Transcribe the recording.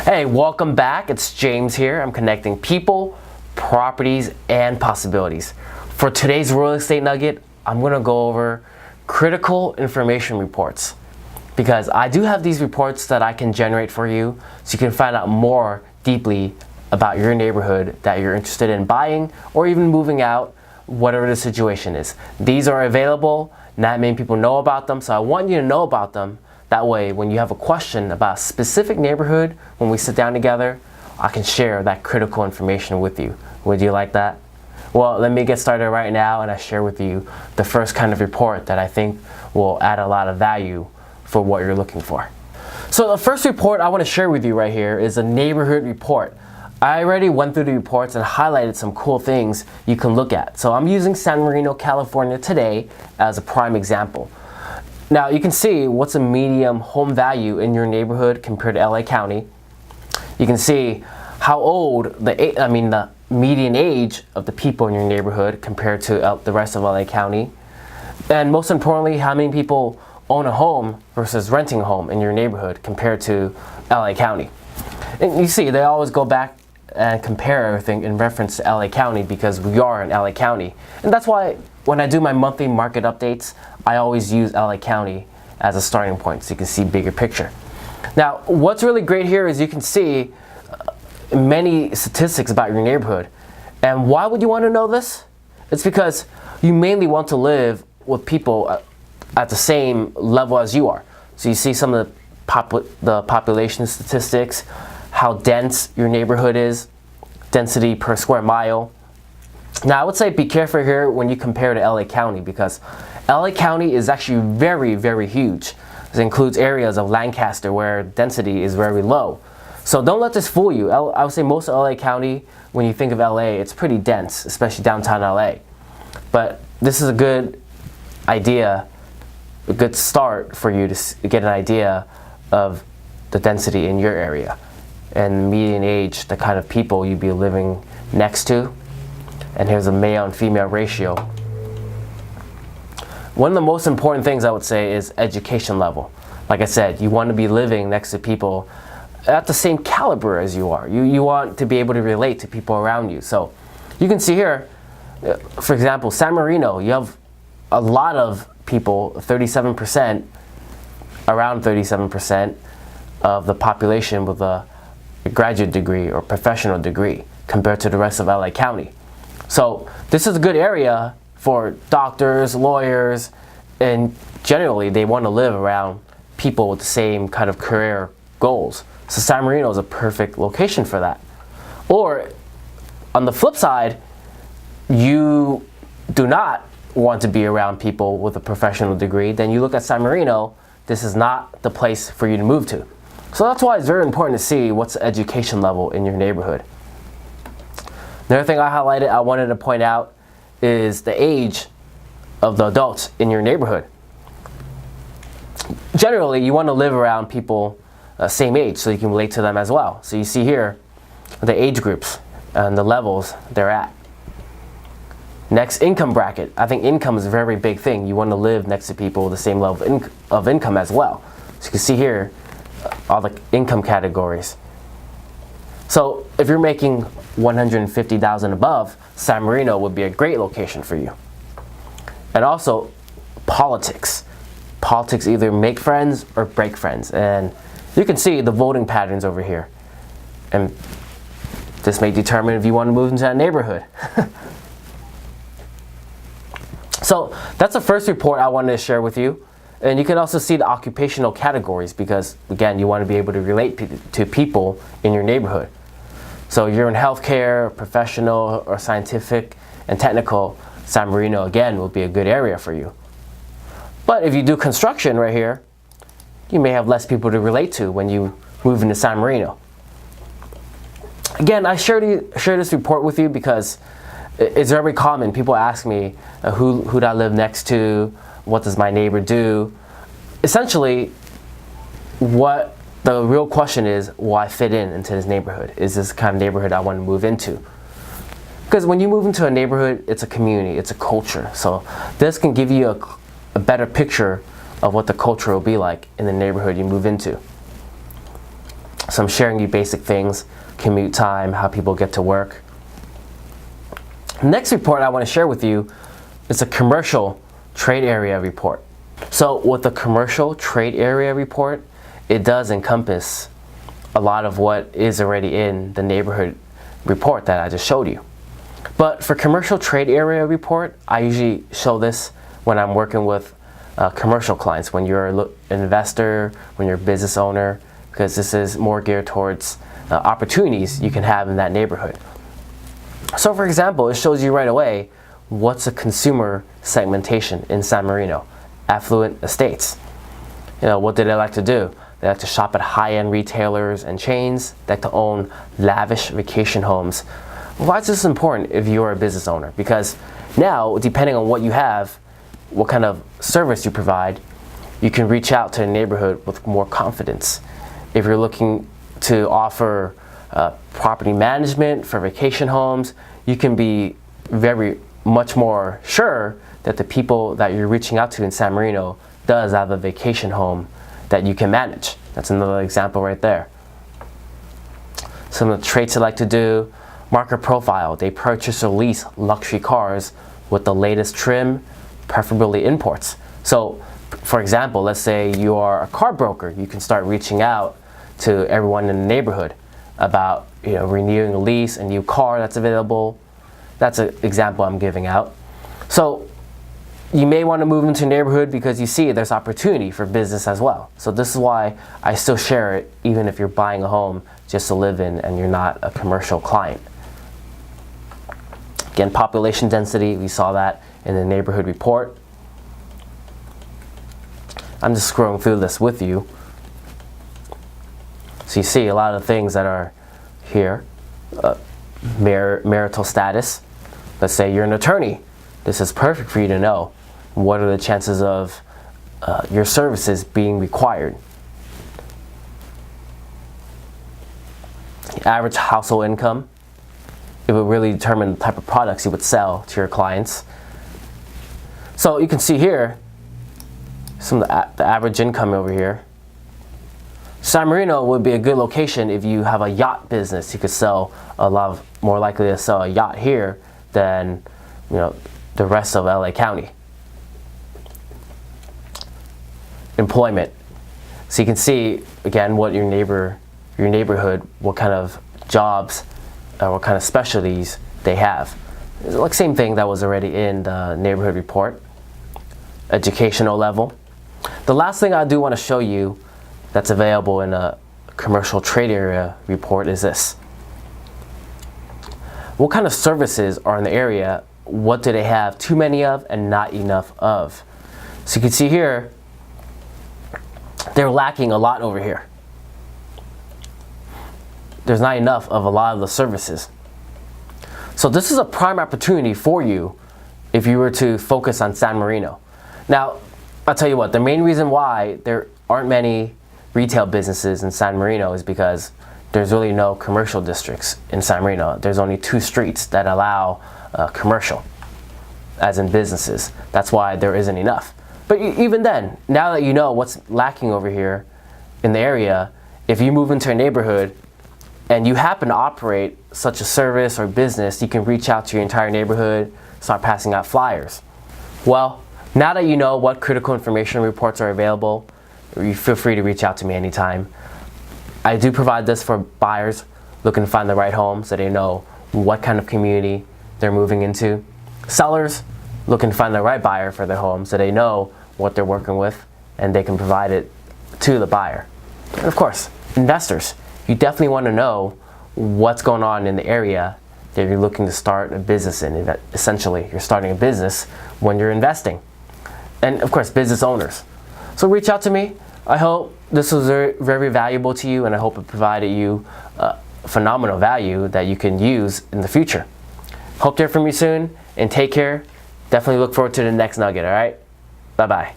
Hey, welcome back. It's James here. I'm connecting people, properties, and possibilities. For today's real estate nugget, I'm going to go over critical information reports because I do have these reports that I can generate for you so you can find out more deeply about your neighborhood that you're interested in buying or even moving out, whatever the situation is. These are available. Not many people know about them, so I want you to know about them. That way, when you have a question about a specific neighborhood, when we sit down together, I can share that critical information with you. Would you like that? Well, let me get started right now and I share with you the first kind of report that I think will add a lot of value for what you're looking for. So the first report I want to share with you right here is a neighborhood report. I already went through the reports and highlighted some cool things you can look at. So I'm using San Marino, California today as a prime example. Now you can see what's a medium home value in your neighborhood compared to LA County. You can see how old the median age of the people in your neighborhood compared to the rest of LA County. And most importantly, how many people own a home versus renting a home in your neighborhood compared to LA County. And you see, they always go back and compare everything in reference to LA County because we are in LA County. And that's why when I do my monthly market updates, I always use LA County as a starting point so you can see bigger picture. Now, what's really great here is you can see many statistics about your neighborhood. And why would you want to know this? It's because you mainly want to live with people at the same level as you are. So you see some of the population statistics, how dense your neighborhood is, density per square mile. Now I would say be careful here when you compare to LA County because LA County is actually very, very huge. It includes areas of Lancaster where density is very low. So don't let this fool you. I would say most of LA County, when you think of LA, it's pretty dense, especially downtown LA. But this is a good idea, a good start for you to get an idea of the density in your area and median age, the kind of people you'd be living next to. And here's a male and female ratio. One of the most important things I would say is education level. Like I said, you want to be living next to people at the same caliber as you are. You want to be able to relate to people around you. So you can see here, for example, San Marino, you have a lot of people, 37%, around 37% of the population with a graduate degree or professional degree compared to the rest of LA County. So this is a good area for doctors, lawyers, and generally they want to live around people with the same kind of career goals. So San Marino is a perfect location for that. Or on the flip side, you do not want to be around people with a professional degree, then you look at San Marino, this is not the place for you to move to. So that's why it's very important to see what's the education level in your neighborhood. Another thing I highlighted, I wanted to point out is the age of the adults in your neighborhood. Generally, you want to live around people same age so you can relate to them as well. So you see here the age groups and the levels they're at. Next, income bracket. I think income is a very big thing. You want to live next to people with the same level of income as well. So you can see here all the income categories. So if you're making $150,000 above, San Marino would be a great location for you. And also politics. Politics either make friends or break friends. And you can see the voting patterns over here. And this may determine if you want to move into that neighborhood. So that's the first report I wanted to share with you. And you can also see the occupational categories because, again, you want to be able to relate to people in your neighborhood. So you're in healthcare, professional, or scientific and technical, San Marino, again, will be a good area for you. But if you do construction right here, you may have less people to relate to when you move into San Marino. Again, I share this report with you because it's very common. People ask me, who do I live next to? What does my neighbor do? Essentially, what the real question is, will I fit into this neighborhood? Is this the kind of neighborhood I want to move into? Because when you move into a neighborhood, it's a community, it's a culture. So this can give you a better picture of what the culture will be like in the neighborhood you move into. So I'm sharing you basic things, commute time, how people get to work. Next report I want to share with you is a commercial trade area report. So with the commercial trade area report, it does encompass a lot of what is already in the neighborhood report that I just showed you. But for commercial trade area report, I usually show this when I'm working with commercial clients, when you're an investor, when you're a business owner, because this is more geared towards opportunities you can have in that neighborhood. So for example, it shows you right away what's a consumer segmentation in San Marino. Affluent estates. What do they like to do? They like to shop at high-end retailers and chains. They like to own lavish vacation homes. Why is this important if you're a business owner? Because now, depending on what you have, what kind of service you provide, you can reach out to a neighborhood with more confidence. If you're looking to offer property management for vacation homes, you can be very much more sure that the people that you're reaching out to in San Marino does have a vacation home that you can manage. That's another example right there. Some of the traits they like to do: market profile. They purchase or lease luxury cars with the latest trim, preferably imports. So, for example, let's say you are a car broker. You can start reaching out to everyone in the neighborhood about renewing a lease, a new car that's available. That's an example I'm giving out. So you may want to move into a neighborhood because you see there's opportunity for business as well. So this is why I still share it, even if you're buying a home just to live in and you're not a commercial client. Again, population density, we saw that in the neighborhood report. I'm just scrolling through this with you. So you see a lot of things that are here. Marital status. Let's say you're an attorney. This is perfect for you to know. What are the chances of your services being required? The average household income. It would really determine the type of products you would sell to your clients. So you can see here some of the average income over here. San Marino would be a good location if you have a yacht business. You could sell more likely to sell a yacht here than the rest of LA County. Employment. So you can see again what your neighborhood, what kind of jobs, what kind of specialties they have. It's like same thing that was already in the neighborhood report. Educational level. The last thing I do want to show you that's available in a commercial trade area report is this. What kind of services are in the area? What do they have too many of and not enough of? So you can see here, they're lacking a lot over here. There's not enough of a lot of the services. So this is a prime opportunity for you if you were to focus on San Marino. Now, I'll tell you what, the main reason why there aren't many retail businesses in San Marino is because there's really no commercial districts in San Marino. There's only 2 streets that allow commercial, as in businesses. That's why there isn't enough. But even then, now that you know what's lacking over here in the area, if you move into a neighborhood and you happen to operate such a service or business, you can reach out to your entire neighborhood, start passing out flyers. Well, now that you know what critical information reports are available, you feel free to reach out to me anytime. I do provide this for buyers looking to find the right home so they know what kind of community they're moving into. Sellers looking to find the right buyer for their home so they know what they're working with and they can provide it to the buyer. And of course, investors, you definitely want to know what's going on in the area that you're looking to start a business in. Essentially, you're starting a business when you're investing. And of course, business owners. So reach out to me. I hope this was very, very valuable to you, and I hope it provided you phenomenal value that you can use in the future. Hope to hear from you soon, and take care. Definitely look forward to the next nugget, all right? Bye-bye.